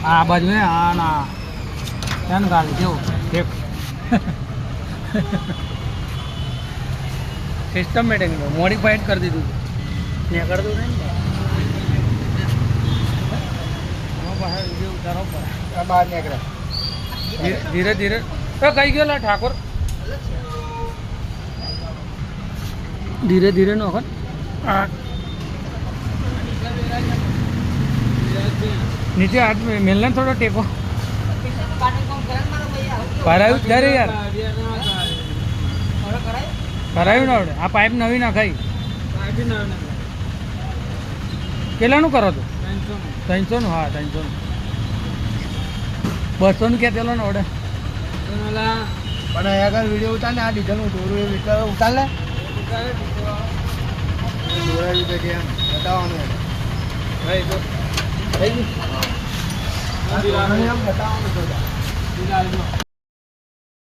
આ બાજુ હે આ ના ત્યાં ગાડી જેવું એક સિસ્ટમેટિક મોડિફાઈડ કરી દીધું ને કરતું નહીં ઉતારો પડે બહાર નીકળે ધીરે ધીરે તો કઈ ગયેલા ઠાકોર ધીરે ધીરે નો વખત નીચે હાથ મેલને થોડો ટેકો કરાયું ત્યારે યાર કરાયું ના આવડે આ પાઇપ નવી નાખાઈ કેટલાનું કરો છો 300 નું હા 300 નું 200 નું ક્યાં પેલો ને આવડે પણ આગળ વિડીયો ઉતાર ને આ ડીઝલનું દોરું ઉતાર લે દોરા રીતે કે બતાવવાનું ભાઈ તો થઈ ગયું બતાવવાનું